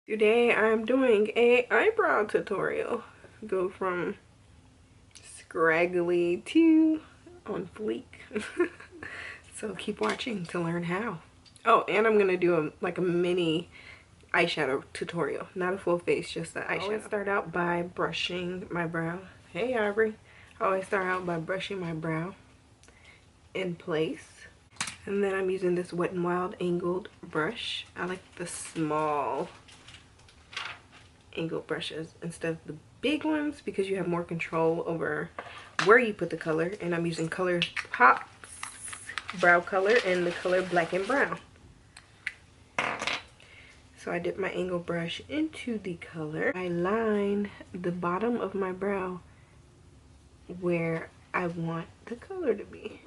Today I'm doing a eyebrow tutorial. Go from scraggly to on fleek. So keep watching to learn how. Oh, and I'm gonna do like a mini eyeshadow tutorial. Not a full face, just the eyeshadow. I always start out by brushing my brow. Hey Aubrey. I always start out by brushing my brow in place. And then I'm using this Wet n Wild angled brush. I like the small angled brushes instead of the big ones because you have more control over where you put the color. And I'm using Color Pop's brow color in the color Black and Brown. So I dip my angle brush into the color. I line the bottom of my brow where I want the color to be.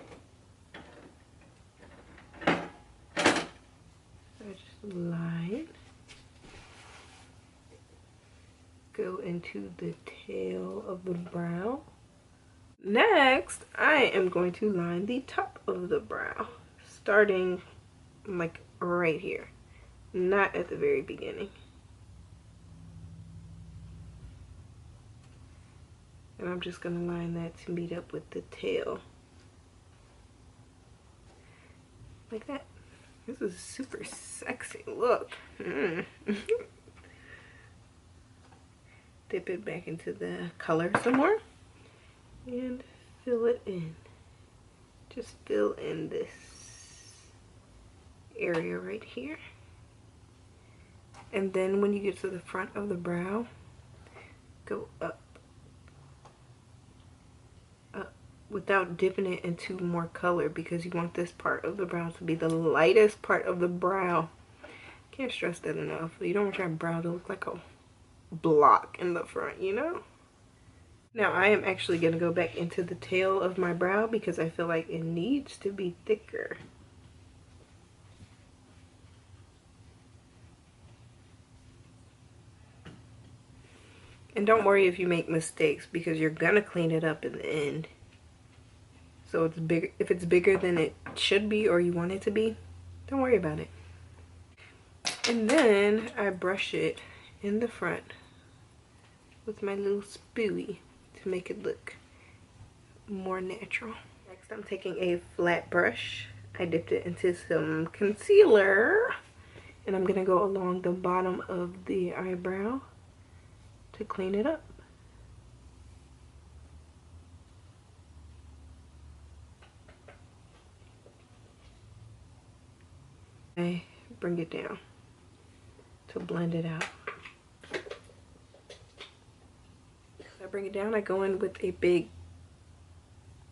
So I just line, go into the tail of the brow. Next, I am going to line the top of the brow, starting like right here, not at the very beginning. And I'm just going to line that to meet up with the tail. Like that. This is a super sexy look. Dip it back into the color some more and fill it in. Just fill in this area right here. And then when you get to the front of the brow, go up without dipping it into more color, because you want this part of the brow to be the lightest part of the brow. Can't stress that enough. You don't want your brow to look like a block in the front, you know? Now I am actually going to go back into the tail of my brow because I feel like it needs to be thicker. And don't worry if you make mistakes, because you're going to clean it up in the end. So it's big. If it's bigger than it should be or you want it to be, don't worry about it. And then I brush it in the front with my little spoolie to make it look more natural. Next, I'm taking a flat brush. I dipped it into some concealer, and I'm gonna go along the bottom of the eyebrow to clean it up. I bring it down to blend it out. I bring it down, I go in with a big,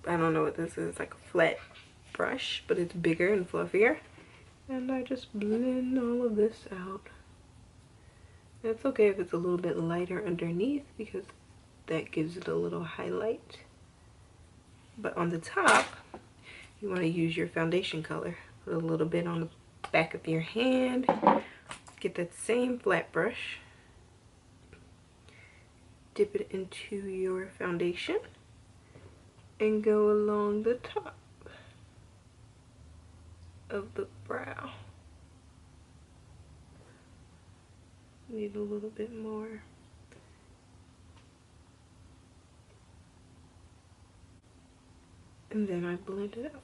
I don't know what this is, like a flat brush, but it's bigger and fluffier. And I just blend all of this out. And it's okay if it's a little bit lighter underneath, because that gives it a little highlight. But on the top, you want to use your foundation color. Put a little bit on the back of your hand. Get that same flat brush. Dip it into your foundation and go along the top of the brow. Need a little bit more. And then I blend it out.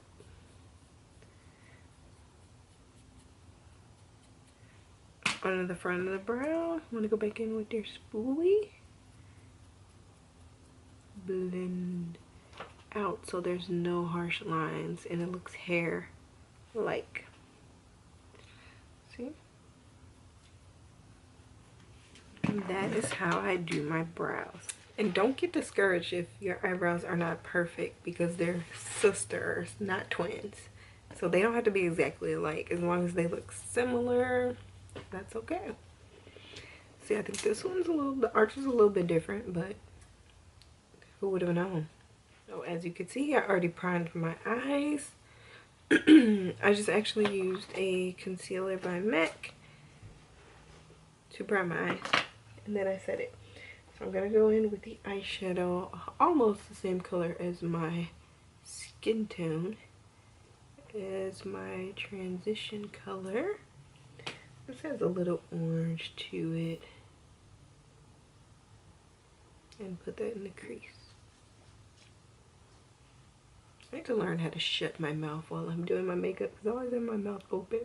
On the front of the brow, I'm gonna go back in with your spoolie. Blend out so there's no harsh lines and it looks hair-like. See? And that is how I do my brows. And don't get discouraged if your eyebrows are not perfect, because they're sisters, not twins. So they don't have to be exactly alike. As long as they look similar, that's okay. See, I think this one's the arch is a little bit different, but who would have known? So as you can see, I already primed my eyes. I just actually used a concealer by MAC to prime my eyes, and then I set it. So I'm gonna go in with the eyeshadow almost the same color as my skin tone, as my transition color. This has a little orange to it. And put that in the crease. I need to learn how to shut my mouth while I'm doing my makeup because I always have my mouth open.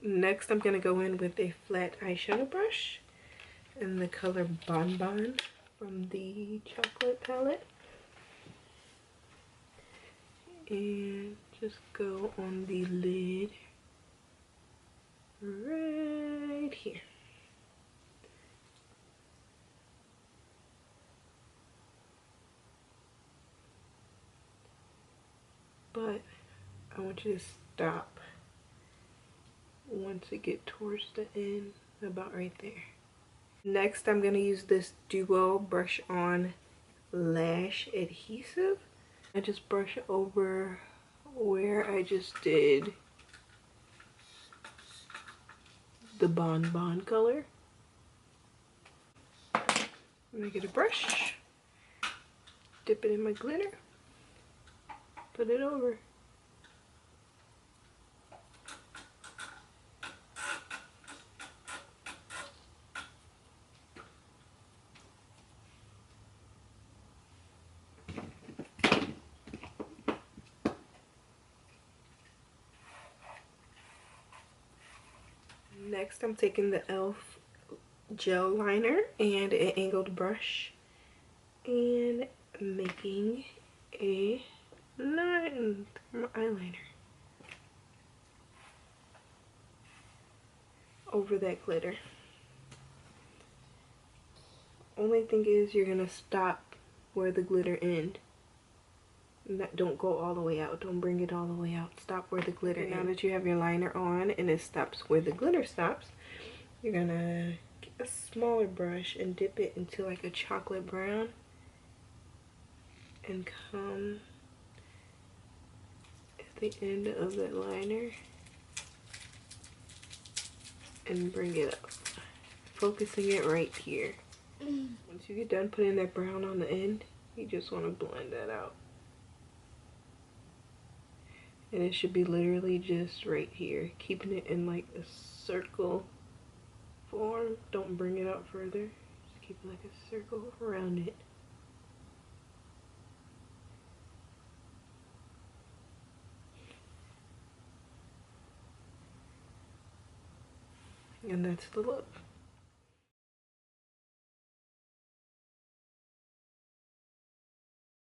Next, I'm going to go in with a flat eyeshadow brush in the color Bon Bon from the chocolate palette. And just go on the lid right here. But I want you to stop once it get towards the end, about right there. Next, I'm going to use this Duo Brush On Lash Adhesive. I just brush over where I just did the Bon Bon color. I'm going to get a brush, dip it in my glitter, put it over. Next, I'm taking the e.l.f. gel liner and an angled brush and making a line through my eyeliner over that glitter. Only thing is you're gonna stop where the glitter ends. Don't go all the way out. Don't bring it all the way out. Stop where the glitter ends. Now that you have your liner on and it stops where the glitter stops, you're gonna get a smaller brush and dip it into like a chocolate brown and come at the end of that liner and bring it up, focusing it right here. Once you get done putting that brown on the end, you just want to blend that out. And it should be literally just right here, keeping it in like a circle form. Don't bring it out further, just keep like a circle around it. And that's the look.